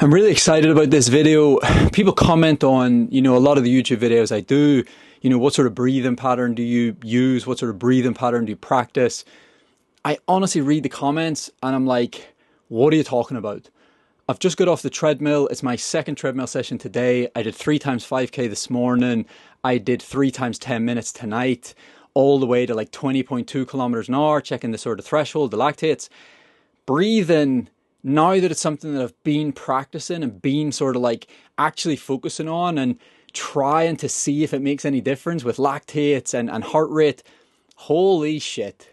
I'm really excited about this video. People comment on, a lot of the YouTube videos I do, what sort of breathing pattern do you use? What sort of breathing pattern do you practice? I honestly read the comments and I'm like, what are you talking about? I've just got off the treadmill. It's my second treadmill session today. I did 3 times 5K this morning. I did 3 times 10 minutes tonight, all the way to like 20.2 kilometers an hour, checking the sort of threshold, the lactates. Breathing, now that it's something that I've been practicing and been sort of like actually focusing on and trying to see if it makes any difference with lactates and heart rate, holy shit,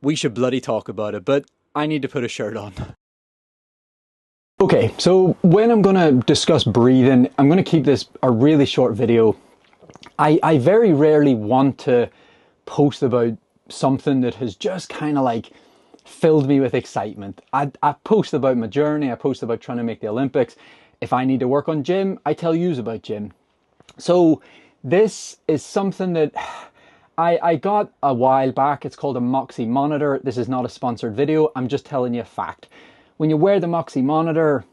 we should bloody talk about it, but I need to put a shirt on. Okay, so when I'm going to discuss breathing, I'm going to keep this a really short video. I very rarely want to post about something that has just kind of like filled me with excitement. I post about my journey. I post about trying to make the Olympics. If I need to work on gym, I tell yous about gym. So this is something that I got a while back. It's called a Moxy monitor. This is not a sponsored video. I'm just telling you a fact. When you wear the Moxy monitor,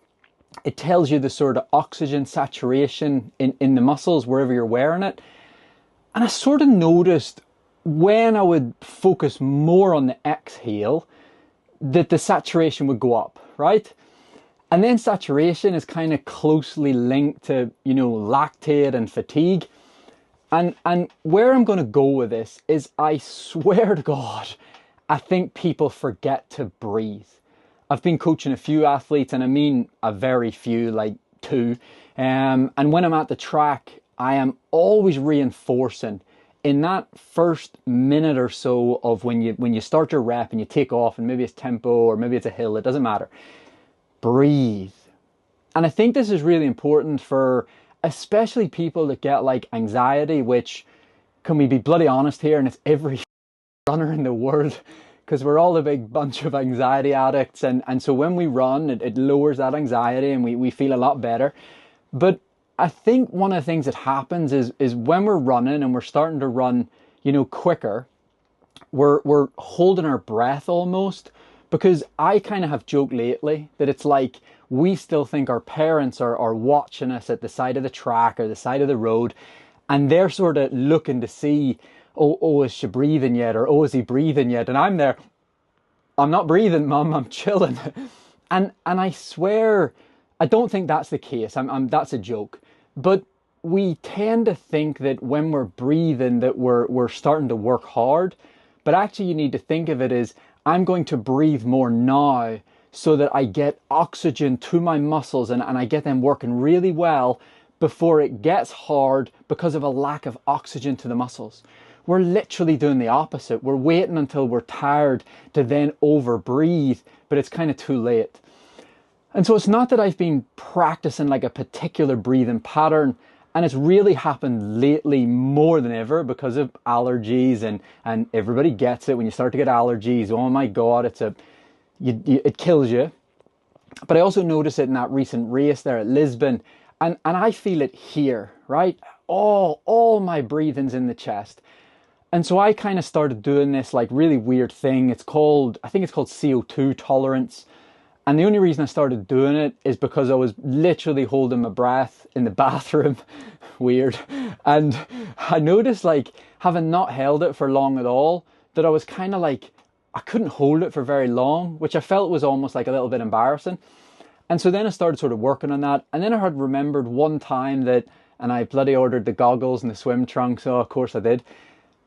it tells you the sort of oxygen saturation in the muscles wherever you're wearing it. And I sort of noticed when I would focus more on the exhale, that the saturation would go up, right? And then saturation is kind of closely linked to, lactate and fatigue. And where I'm going to go with this is, I swear to God, I think people forget to breathe. I've been coaching a few athletes, and I mean a very few, like 2. And when I'm at the track, I am always reinforcing in that first minute or so of when you start your rep and you take off, and maybe it's tempo or maybe it's a hill, it doesn't matter. Breathe. And I think this is really important for especially people that get like anxiety, which, can we be bloody honest here, and it's every runner in the world, because we're all a big bunch of anxiety addicts, and so when we run, it lowers that anxiety and we feel a lot better. But I think one of the things that happens is when we're running and we're starting to run, quicker, we're holding our breath almost, because I kind of have joked lately that it's like we still think our parents are watching us at the side of the track or the side of the road, and they're sort of looking to see, oh, is she breathing yet? Or, oh, is he breathing yet? And I'm there, I'm not breathing, Mum, I'm chilling. And I swear, I don't think that's the case. That's a joke. But we tend to think that when we're breathing that we're starting to work hard. But actually you need to think of it as, I'm going to breathe more now so that I get oxygen to my muscles and I get them working really well before it gets hard because of a lack of oxygen to the muscles. We're literally doing the opposite. We're waiting until we're tired to then over breathe, but it's kind of too late. And so it's not that I've been practicing like a particular breathing pattern, and it's really happened lately more than ever because of allergies, and everybody gets it when you start to get allergies. Oh my God, it kills you. But I also noticed it in that recent race there at Lisbon, and I feel it here, right? All my breathing's in the chest. And so I kind of started doing this like really weird thing. I think it's called CO2 tolerance. And the only reason I started doing it is because I was literally holding my breath in the bathroom. Weird. And I noticed, like, having not held it for long at all, that I was kind of like, I couldn't hold it for very long, which I felt was almost like a little bit embarrassing. And so then I started sort of working on that. And then I had remembered one time that, and I bloody ordered the goggles and the swim trunks. So of course I did.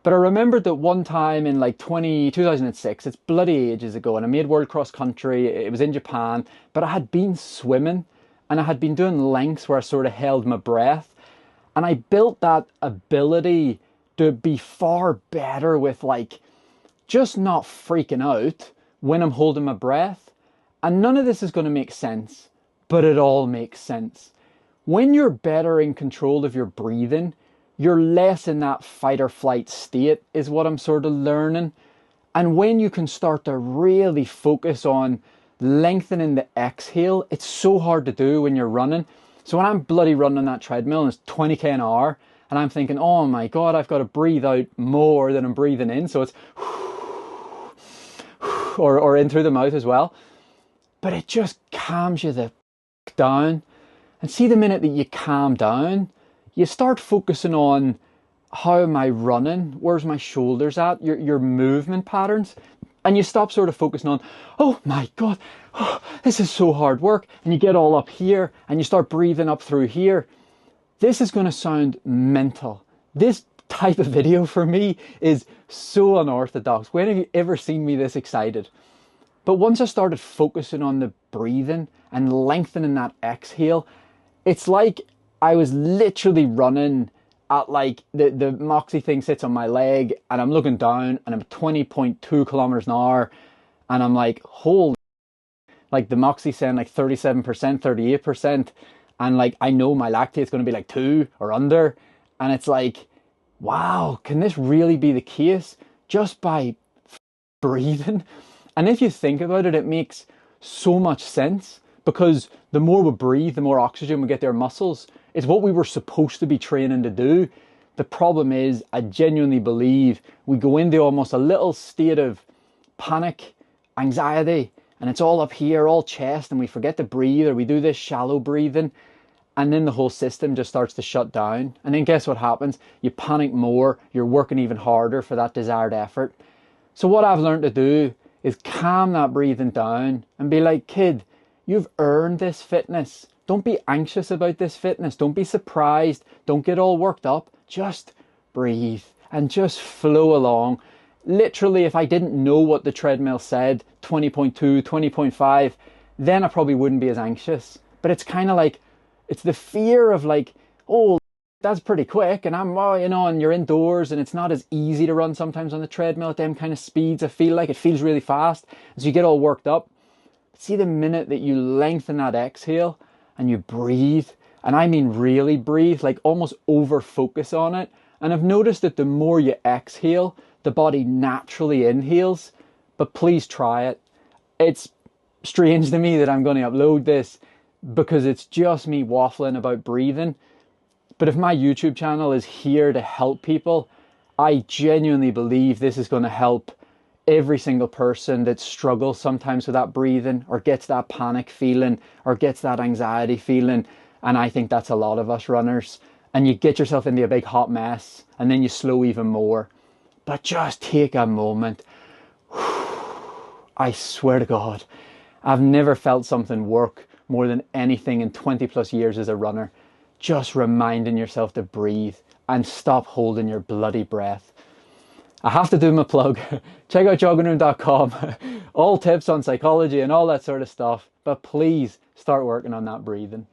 But I remembered that one time in like 2006, it's bloody ages ago, and I made World Cross Country. It was in Japan, but I had been swimming and I had been doing lengths where I sort of held my breath. And I built that ability to be far better with like just not freaking out when I'm holding my breath. And none of this is going to make sense, but it all makes sense. When you're better in control of your breathing, you're less in that fight or flight state, is what I'm sort of learning. And when you can start to really focus on lengthening the exhale, it's so hard to do when you're running. So when I'm bloody running on that treadmill and it's 20k an hour, and I'm thinking, oh my God, I've got to breathe out more than I'm breathing in. So it's or in through the mouth as well. But it just calms you the down. And see, the minute that you calm down, you start focusing on, how am I running? Where's my shoulders at? Your movement patterns. And you stop sort of focusing on, oh my God, oh, this is so hard work. And you get all up here and you start breathing up through here. This is going to sound mental. This type of video for me is so unorthodox. When have you ever seen me this excited? But once I started focusing on the breathing and lengthening that exhale, it's like I was literally running at like the Moxie thing sits on my leg and I'm looking down and I'm 20.2 kilometers an hour and I'm like, holy, like the Moxie saying like 37%, 38%. And like, I know my lactate's going to be like 2 or under. And it's like, wow, can this really be the case just by breathing? And if you think about it, it makes so much sense, because the more we breathe, the more oxygen we get to our muscles. It's what we were supposed to be training to do. The problem is, I genuinely believe we go into almost a little state of panic, anxiety, and it's all up here, all chest, and we forget to breathe, or we do this shallow breathing, and then the whole system just starts to shut down. And then guess what happens? You panic more, you're working even harder for that desired effort. So what I've learned to do is calm that breathing down and be like, kid, you've earned this fitness. Don't be anxious about this fitness. Don't be surprised. Don't get all worked up. Just breathe and just flow along. Literally, if I didn't know what the treadmill said, 20.2, 20.5, then I probably wouldn't be as anxious. But it's kind of like, it's the fear of like, oh, that's pretty quick, and I'm, well, you know, and you're indoors and it's not as easy to run sometimes on the treadmill at them kind of speeds. I feel like it feels really fast. So you get all worked up. See, the minute that you lengthen that exhale and you breathe, and I mean really breathe, like almost over focus on it. And I've noticed that the more you exhale, the body naturally inhales. But please try it. It's strange to me that I'm going to upload this because it's just me waffling about breathing. But if my YouTube channel is here to help people, I genuinely believe this is going to help every single person that struggles sometimes with that breathing, or gets that panic feeling, or gets that anxiety feeling. And I think that's a lot of us runners. And you get yourself into a big hot mess, and then you slow even more. But just take a moment. I swear to God, I've never felt something work more than anything in 20 plus years as a runner. Just reminding yourself to breathe and stop holding your bloody breath. I have to do my plug. Check out joggingroom.com. All tips on psychology and all that sort of stuff. But please start working on that breathing.